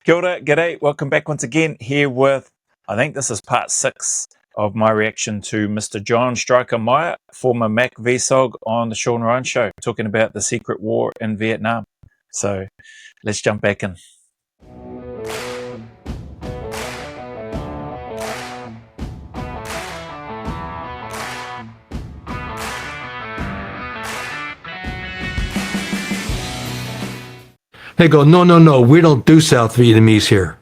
Kia ora, g'day, welcome back once again here with, I think this is part 6 of my reaction to Mr. John Stryker Meyer, former MACV SOG on the Sean Ryan Show, talking about the secret war in Vietnam. So let's jump back in. They go, no, we don't do South Vietnamese here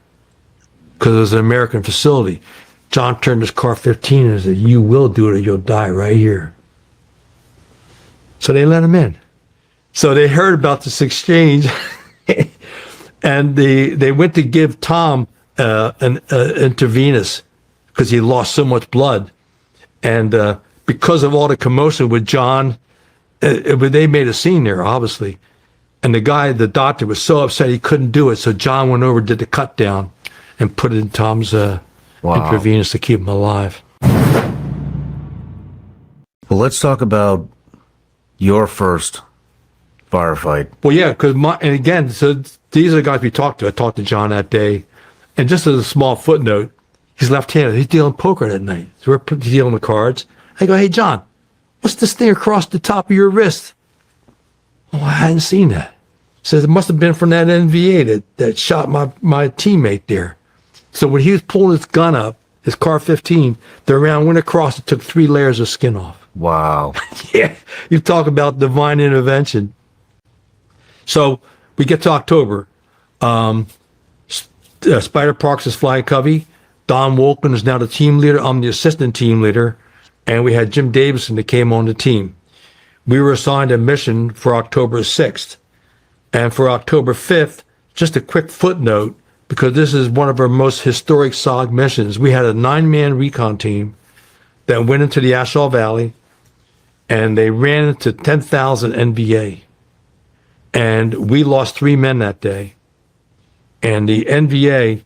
because it was an American facility. John turned his car 15 and said, you will do it or you'll die right here. So they let him in. So they heard about this exchange and they went to give Tom an intravenous because he lost so much blood. And because of all the commotion with John, they made a scene there, obviously. And the doctor was so upset he couldn't do it. So John went over, did the cut down, and put it in Tom's intravenous to keep him alive. Well, let's talk about your first firefight. Well, yeah, so these are the guys we talked to. I talked to John that day. And just as a small footnote, he's left-handed. He's dealing poker that night. So we're dealing the cards. I go, hey, John, what's this thing across the top of your wrist? Oh, I hadn't seen that. Says it must have been from that NVA that shot my teammate there. So when he was pulling his gun up, his car 15, the round went across and took 3 layers of skin off. Wow. Yeah, you talk about divine intervention. So we get to October. Spider Parks is flying covey. Don Wolken is now the team leader. I'm the assistant team leader. And we had Jim Davison that came on the team. We were assigned a mission for October 6th. And for October 5th, just a quick footnote, because this is one of our most historic SOG missions. We had a 9-man recon team that went into the Ashall Valley, and they ran into 10,000 NVA. And we lost 3 men that day. And the NVA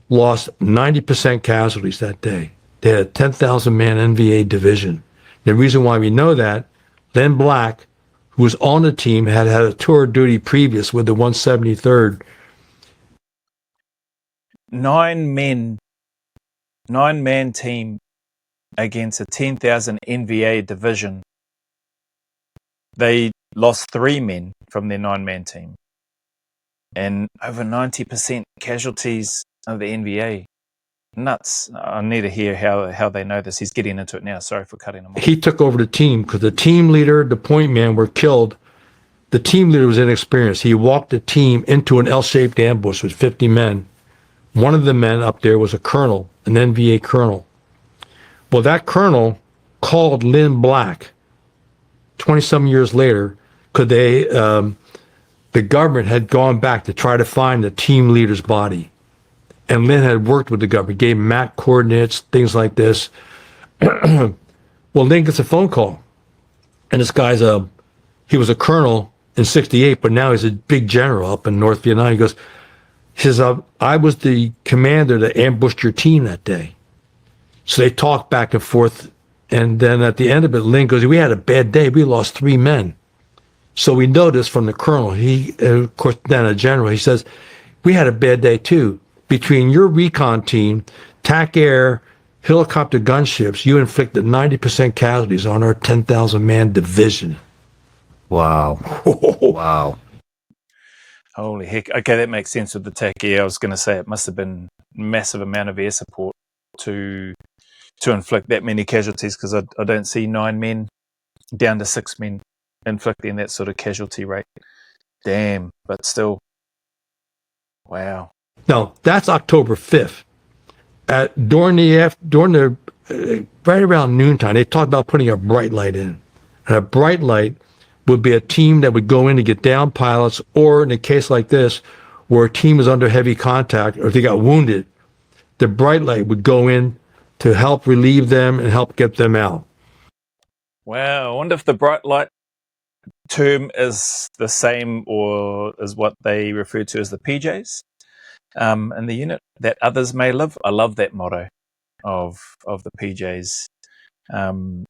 lost 90% casualties that day. They had a 10,000-man NVA division. The reason why we know that, Len Black, who was on the team, had a tour of duty previous with the 173rd. 9-man team against a 10,000 NVA division. They lost 3 men from their 9-man team. And over 90% casualties of the NVA. Nuts. I need to hear how they know this. He's getting into it now. Sorry for cutting him off. He took over the team because the team leader, the point man were killed. The team leader was inexperienced. He walked the team into an L-shaped ambush with 50 men. One of the men up there was a colonel, an NVA colonel. Well, that colonel called Lynn Black 20-some years later because the government had gone back to try to find the team leader's body. And Lynn had worked with the government, gave MAC coordinates, things like this. Well, Lynn gets a phone call. And this guy's he was a colonel in 68, but now he's a big general up in North Vietnam. He says, I was the commander that ambushed your team that day. So they talk back and forth. And then at the end of it, Lynn goes, we had a bad day. We lost 3 men. So we noticed from the colonel, he, of course, then a general, he says, we had a bad day too. Between your recon team, TAC Air, helicopter gunships, you inflicted 90% casualties on our 10,000-man division. Wow. Wow. Holy heck. Okay, that makes sense with the TAC Air. I was going to say it must have been a massive amount of air support to inflict that many casualties, because I don't see 9 men down to 6 men inflicting that sort of casualty rate. Damn, but still. Wow. Now, that's October 5th. Right around noontime, they talked about putting a bright light in. And a bright light would be a team that would go in to get down pilots, or in a case like this, where a team is under heavy contact, or if they got wounded, the bright light would go in to help relieve them and help get them out. Wow. I wonder if the bright light term is the same or is what they refer to as the PJs. In the unit, that others may live. I love that motto of the PJs in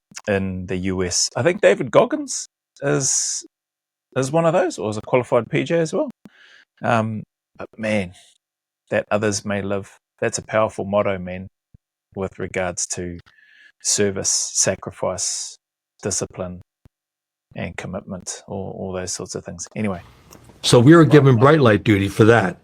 the US. I think David Goggins is one of those, or is a qualified PJ as well. But man, that others may live. That's a powerful motto, man, with regards to service, sacrifice, discipline, and commitment, all those sorts of things. Anyway. So we were given bright light duty for that.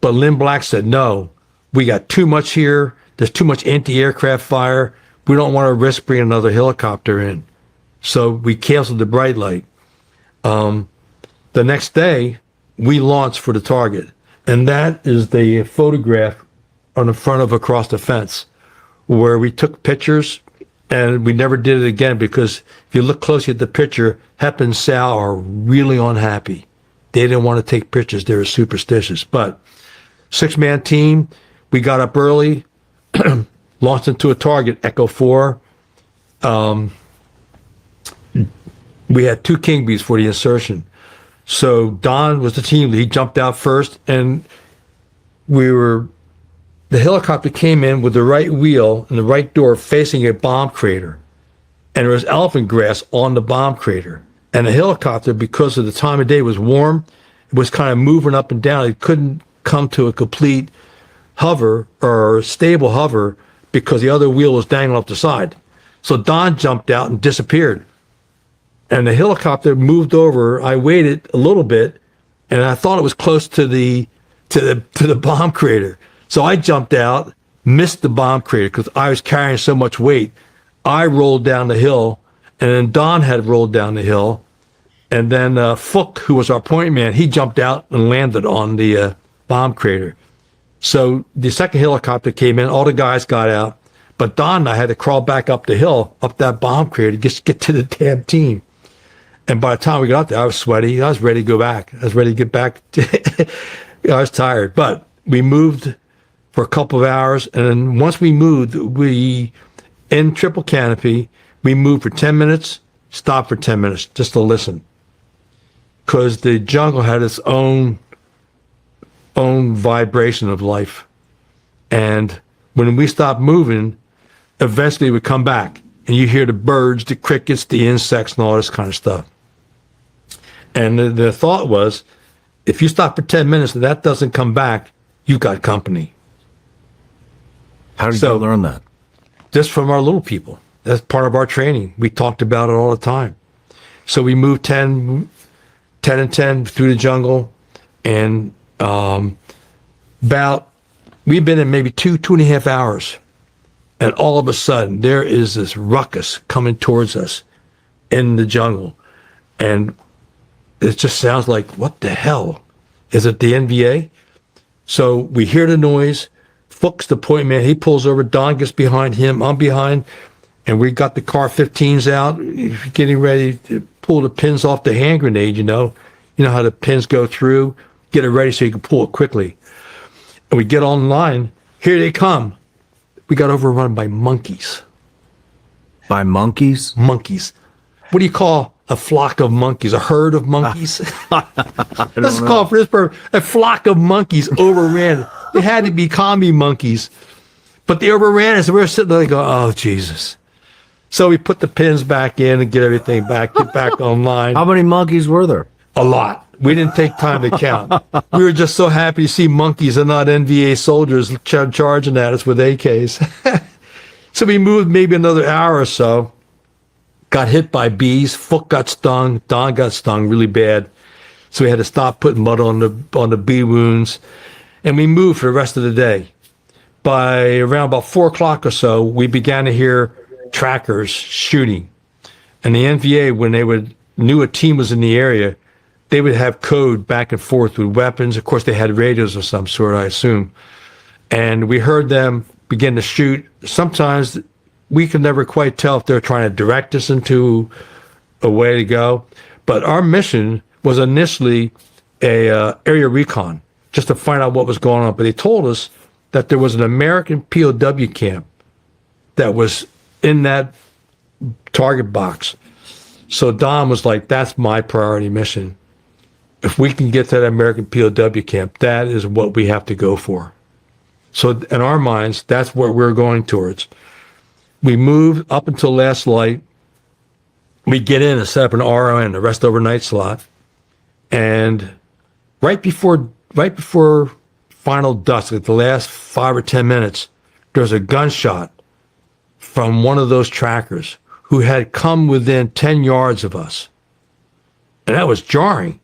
But Lynn Black said, no, we got too much here. There's too much anti-aircraft fire. We don't want to risk bringing another helicopter in. So we canceled the bright light. The next day, we launched for the target. And that is the photograph on the front of Across the Fence, where we took pictures and we never did it again, because if you look closely at the picture, Hep and Sal are really unhappy. They didn't want to take pictures. They were superstitious. But 6-man team, we got up early, launched into a target, Echo 4. We had 2 King Bees for the insertion. So Don was the team lead. He jumped out first, and the helicopter came in with the right wheel and the right door facing a bomb crater. And there was elephant grass on the bomb crater. And the helicopter, because of the time of day, was warm. It was kind of moving up and down. It couldn't come to a complete hover or stable hover because the other wheel was dangling off the side. So Don jumped out and disappeared. And the helicopter moved over. I waited a little bit, and I thought it was close to the bomb crater. So I jumped out, missed the bomb crater because I was carrying so much weight. I rolled down the hill, and then Don had rolled down the hill. And then Fook, who was our point man, he jumped out and landed on the bomb crater. So the second helicopter came in, all the guys got out, but Don and I had to crawl back up the hill, up that bomb crater, to get to the damn team. And by the time we got out there, I was sweaty. I was ready to go back. I was ready to get back. I was tired. But we moved for a couple of hours. And then once we moved, in triple canopy, we moved for 10 minutes, stopped for 10 minutes just to listen. Because the jungle had its own vibration of life. And when we stopped moving, eventually we come back. And you hear the birds, the crickets, the insects, and all this kind of stuff. And the thought was, if you stop for 10 minutes and that doesn't come back, you got company. How did you learn that? Just from our little people. That's part of our training. We talked about it all the time. So we moved 10 and 10 through the jungle. And we've been in maybe 2.5 hours. And all of a sudden, there is this ruckus coming towards us in the jungle. And it just sounds like, what the hell? Is it the NVA? So we hear the noise. Fook's the point man. He pulls over. Don gets behind him. I'm behind. And we got the car 15s out, getting ready to pull the pins off the hand grenade, you know. You know how the pins go through. Get it ready so you can pull it quickly. And we get online. Here they come. We got overrun by monkeys. By monkeys? Monkeys. What do you call a flock of monkeys? A herd of monkeys? Let's call it for this purpose. A flock of monkeys overran. It had to be commie monkeys. But they overran us. And we were sitting there going, oh, Jesus. So we put the pins back in and get everything back, get back online. How many monkeys were there? A lot. We didn't take time to count. We were just so happy to see monkeys and not NVA soldiers charging at us with AKs. So we moved maybe another hour or so, got hit by bees. Fook got stung. Don got stung really bad. So we had to stop putting mud on the bee wounds. And we moved for the rest of the day. By around about 4 o'clock or so, we began to hear trackers shooting. And the NVA, when they knew a team was in the area, they would have code back and forth with weapons. Of course, they had radios of some sort, I assume. And we heard them begin to shoot. Sometimes we could never quite tell if they were trying to direct us into a way to go. But our mission was initially a area recon, just to find out what was going on. But they told us that there was an American POW camp that was in that target box. So Don was like, that's my priority mission. If we can get to that American POW camp, that is what we have to go for. So in our minds, that's what we're going towards. We move up until last light. We get in and set up an RON, a rest overnight slot. And right before 5 final dust, like the last 5 or 10 minutes, there's a gunshot from one of those trackers who had come within 10 yards of us. And that was jarring.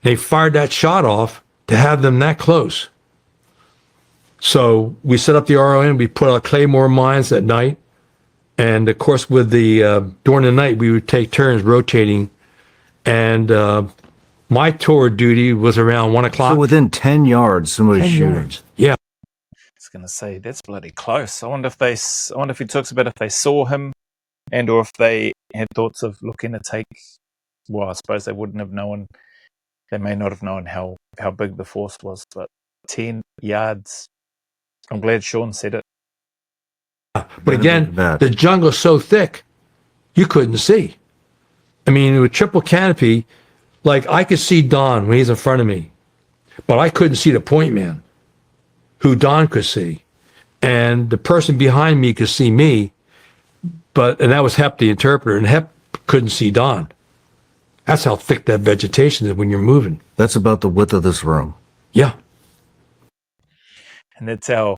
They fired that shot off to have them that close. So we set up the RON, we put out claymore mines at night. And of course, with during the night, we would take turns rotating. And my tour duty was around 1 o'clock. So within 10 yards, somebody's shooting. Yeah. I was going to say, that's bloody close. I wonder if he talks about if they saw him and or if they had thoughts of looking to take, well, I suppose they wouldn't have known, they may not have known how big the force was, but 10 yards. I'm glad Sean said it. But again, the jungle's so thick, you couldn't see. I mean, with triple canopy, like I could see Don when he's in front of me, but I couldn't see the point man, who Don could see. And the person behind me could see me, and that was Hep, the interpreter, and Hep couldn't see Don. That's how thick that vegetation is when you're moving. That's about the width of this room. Yeah. And that's how,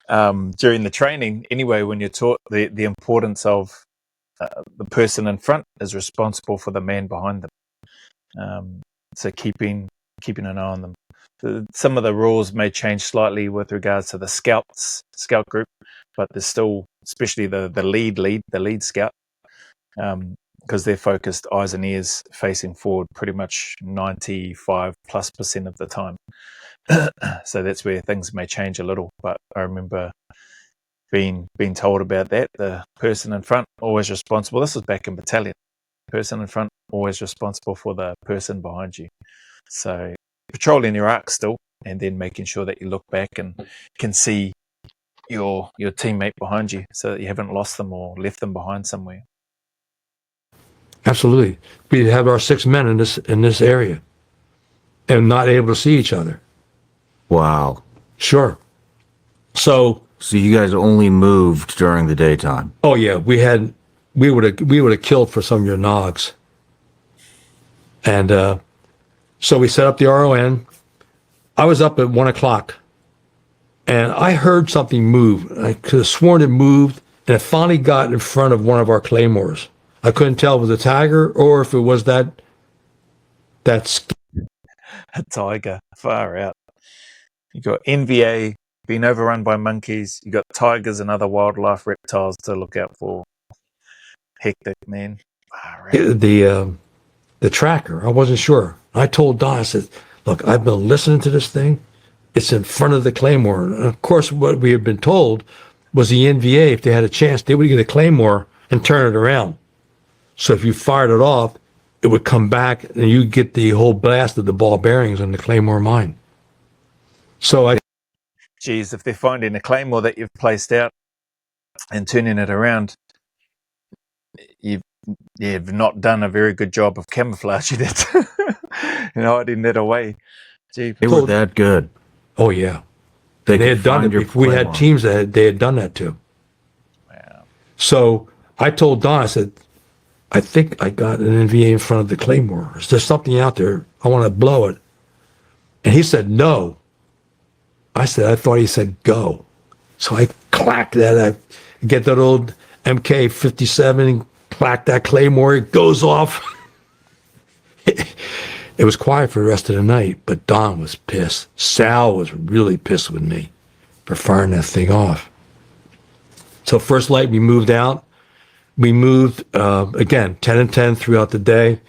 during the training, anyway, when you're taught the importance of the person in front is responsible for the man behind them. So keeping an eye on them. Some of the rules may change slightly with regards to the scout group, but there's still, especially the lead scout, because they're focused eyes and ears facing forward pretty much 95+% of the time. So that's where things may change a little. But I remember being told about that. The person in front always responsible. This was back in battalion. Person in front always responsible for the person behind you. So patrolling your arc still, and then making sure that you look back and can see your teammate behind you, so that you haven't lost them or left them behind somewhere. Absolutely. We have our 6 men in this area and not able to see each other. Wow. Sure. So you guys only moved during the daytime? Oh yeah, we would have killed for some of your nogs. And so we set up the RON. I was up at 1 o'clock, and I heard something move. I could have sworn it moved, and it finally got in front of one of our claymores. I couldn't tell if it was a tiger or if it was that a tiger. Far out. You got NVA being overrun by monkeys. You got tigers and other wildlife reptiles to look out for. Hectic, man. Far out. The tracker, I wasn't sure. I told Don, I said, look, I've been listening to this thing. It's in front of the claymore. And of course, what we had been told was the NVA, if they had a chance, they would get a claymore and turn it around. So if you fired it off, it would come back and you get the whole blast of the ball bearings on the claymore mine. So geez, if they're finding a claymore that you've placed out and turning it around, you've not done a very good job of camouflaging it and hiding that away. Gee, they were that good. Oh yeah, they had done it before. We had teams that they had done that too. Wow. So I told Don, I said, I think I got an NVA in front of the claymore. Is there something out there? I want to blow it. And he said, no. I said, I thought he said go. So I clacked that. I get that old MK57 and clack that claymore. It goes off. It was quiet for the rest of the night, but Don was pissed. Sal was really pissed with me for firing that thing off. So first light, we moved out. We moved, again, 10 and 10 throughout the day.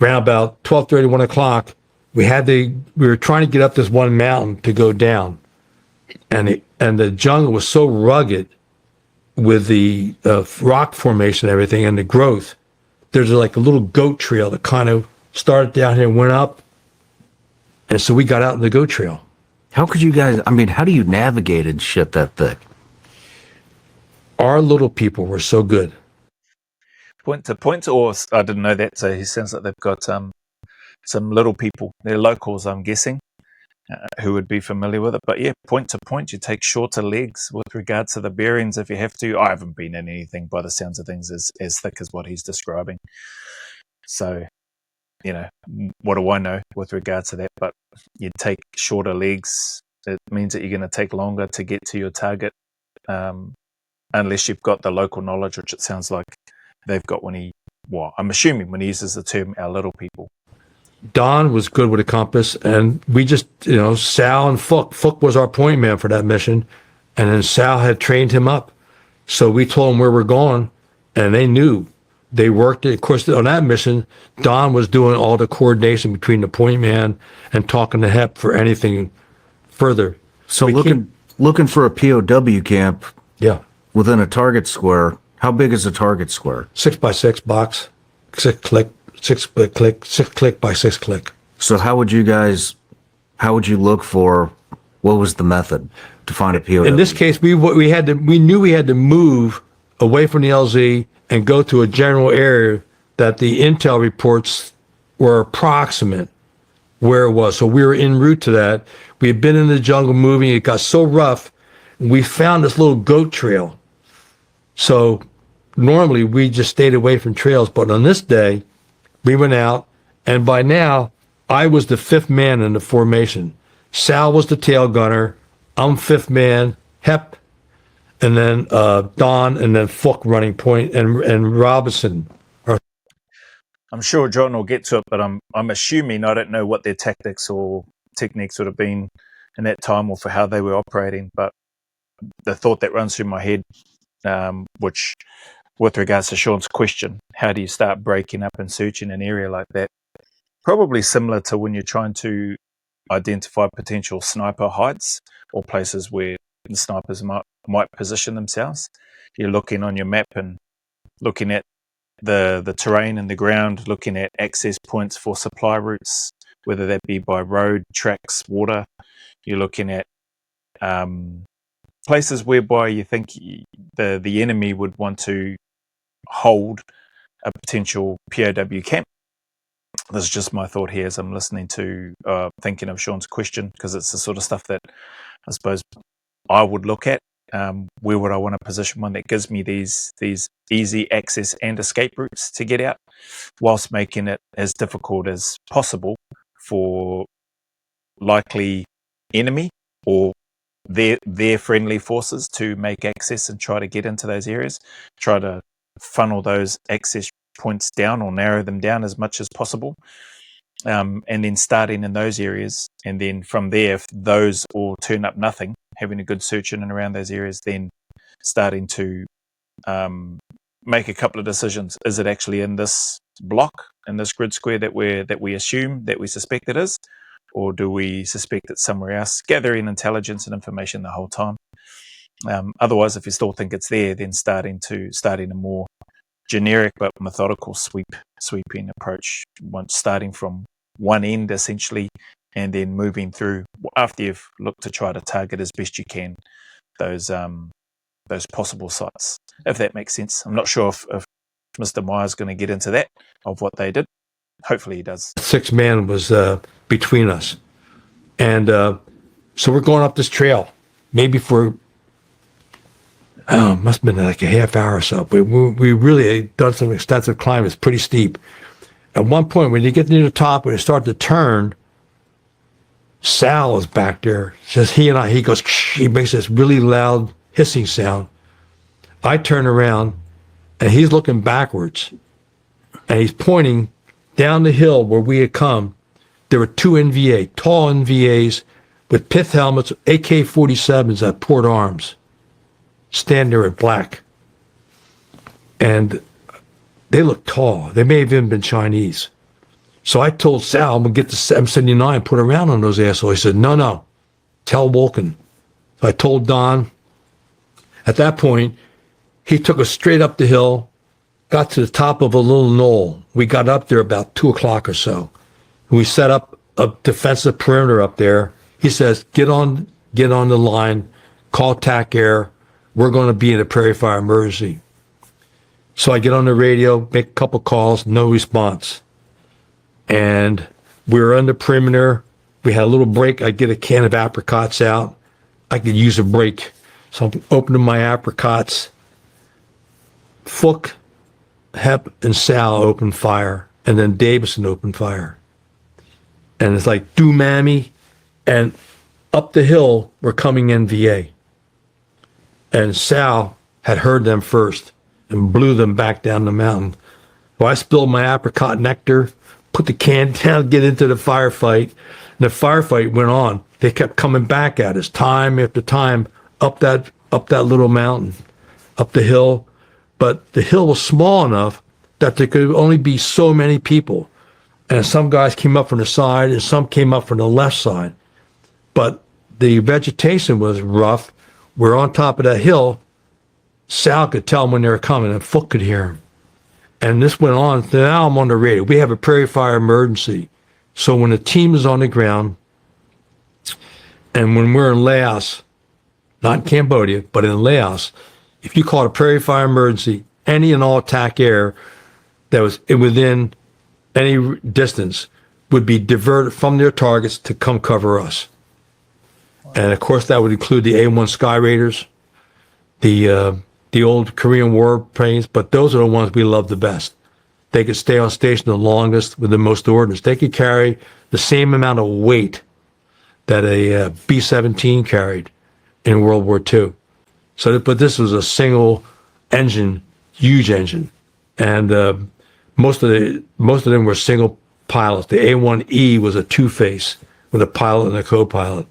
Around about 12:30, 1 o'clock, we were trying to get up this one mountain to go down. And the jungle was so rugged with the rock formation and everything and the growth. There's like a little goat trail that kind of started down here and went up. And so we got out in the goat trail. How could you guys, how do you navigate and shit that thick? Our little people were so good. Point to point, or I didn't know that. So he sounds like they've got some little people. They're locals, I'm guessing, who would be familiar with it. But yeah, point to point, you take shorter legs with regards to the bearings if you have to. I haven't been in anything by the sounds of things as thick as what he's describing. So, what do I know with regards to that? But you'd take shorter legs It means that you're going to take longer to get to your target, unless you've got the local knowledge, which it sounds like they've got I'm assuming when he uses the term "our little people." Don was good with a compass, and we just, Sal and Fook. Fook was our point man for that mission, and then Sal had trained him up. So we told them where we're going, and they knew. They worked it. Of course, on that mission, Don was doing all the coordination between the point man and talking to Hep for anything further. So looking for a POW camp Yeah. within a target square. How big is a target square? 6x6 box, 6 click by 6 click. So how would you look for, what was the method to find a POW? In this case, we knew we had to move away from the LZ and go to a general area that the intel reports were approximate where it was. So we were en route to that. We had been in the jungle moving. It got so rough. We found this little goat trail. So normally we just stayed away from trails. But on this day, we went out. And by now, I was the 5th man in the formation. Sal was the tail gunner. I'm 5th man. Hep, and then Don, and then Fook running point, and Robinson. I'm sure John will get to it, but I'm assuming, I don't know what their tactics or techniques would have been in that time or for how they were operating, but the thought that runs through my head, which with regards to Sean's question, how do you start breaking up and searching an area like that? Probably similar to when you're trying to identify potential sniper hides or places where the snipers might position themselves. You're looking on your map and looking at the terrain and the ground, looking at access points for supply routes, whether that be by road, tracks, water. You're looking at places whereby you think the enemy would want to hold a potential POW camp. This is just my thought here as I'm listening to, thinking of Sean's question, because it's the sort of stuff that I suppose I would look at. Where would I want to position one that gives me these easy access and escape routes to get out, whilst making it as difficult as possible for likely enemy or their friendly forces to make access and try to get into those areas, try to funnel those access points down or narrow them down as much as possible, and then starting in those areas, and then from there, if those all turn up nothing, having a good search in and around those areas, then starting to make a couple of decisions. Is it actually in this block, in this grid square that we assume, that we suspect it is, or do we suspect it's somewhere else? Gathering intelligence and information the whole time. Otherwise, if you still think it's there, then starting a more generic but methodical sweeping approach, once starting from one end essentially, and then moving through after you've looked to try to target as best you can those possible sites, if that makes sense. I'm not sure if Mr. Meyer's going to get into that, of what they did. Hopefully he does. 6 man was between us. And so we're going up this trail, maybe for, must have been like a half hour or so. We really had done some extensive climbing. It's pretty steep. At one point, when you get near the top, when you start to turn, Sal is back there. Says he goes, he makes this really loud hissing sound. I turn around, and he's looking backwards, and he's pointing down the hill where we had come. There were 2 NVA, tall NVAs with pith helmets, AK-47s at port arms, stand there in black. And they looked tall. They may have even been Chinese. So I told Sal, I'm going to get the 779 and put a round on those assholes. He said, no, tell Wolken. So I told Don. At that point, he took us straight up the hill, got to the top of a little knoll. We got up there about 2 o'clock or so. We set up a defensive perimeter up there. He says, get on the line, call TAC Air. We're going to be in a prairie fire emergency. So I get on the radio, make a couple calls, no response. And we were on the perimeter. We had a little break. I get a can of apricots out. I could use a break. So I'm opening my apricots. Fook, Hep, and Sal opened fire. And then Davison opened fire. And it's like, do mammy. And Up the hill were coming NVA. And Sal had heard them first and blew them back down the mountain. Well, I spilled my apricot nectar, put the can down, get into the firefight. And the firefight went on. They kept coming back at us time after time up that little mountain, up the hill. But the hill was small enough that there could only be so many people. And some guys came up from the side and some came up from the left side. But the vegetation was rough. We're on top of that hill. Sal could tell them when they were coming, and Foot could hear them. And this went on. Now I'm on the radio. We have a prairie fire emergency. So when the team is on the ground, and when we're in Laos, not in Cambodia, but in Laos, if you call it a prairie fire emergency, any and all attack air that was within any distance would be diverted from their targets to come cover us. And of course, that would include the A-1 Sky Raiders, the old Korean War planes, but those are the ones we love the best. They could stay on station the longest with the most ordnance. They could carry the same amount of weight that a B-17 carried in World War II. So, but this was a single engine, huge engine, and most of them were single pilots. The A-1E was a two-face with a pilot and a co-pilot.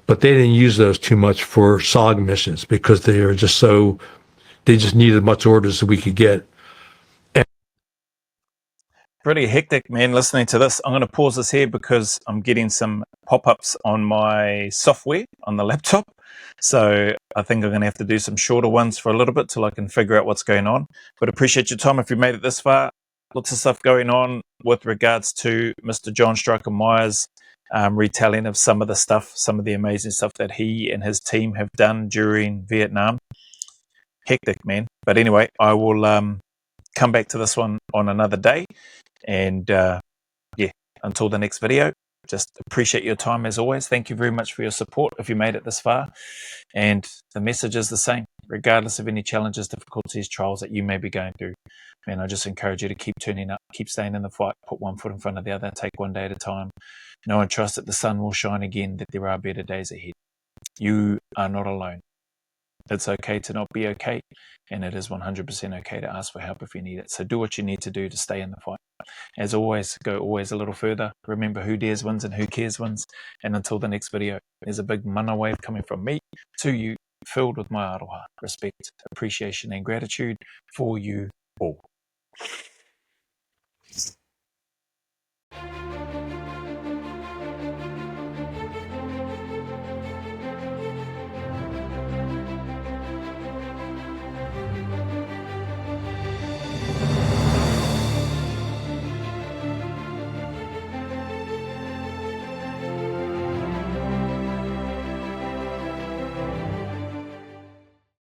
But they didn't use those too much for SOG missions because they just needed as much orders as we could get. Pretty hectic, man, listening to this. I'm going to pause this here because I'm getting some pop-ups on my software on the laptop. So I think I'm going to have to do some shorter ones for a little bit till I can figure out what's going on. But appreciate your time if you made it this far. Lots of stuff going on with regards to Mr. John Stryker Meyer's retelling of some of the stuff, some of the amazing stuff that he and his team have done during Vietnam. Hectic, man. But anyway, I will come back to this one on another day. And until the next video, just appreciate your time as always. Thank you very much for your support if you made it this far. And the message is the same, regardless of any challenges, difficulties, trials that you may be going through. Man, I just encourage you to keep turning up, keep staying in the fight, put one foot in front of the other, take one day at a time. Know and trust that the sun will shine again, that there are better days ahead. You are not alone. It's okay to not be okay, and it is 100% okay to ask for help if you need it. So do what you need to do to stay in the fight. As always, go always a little further. Remember, who dares wins and who cares wins. And until the next video, there's a big mana wave coming from me to you, filled with my aroha, respect, appreciation, and gratitude for you all.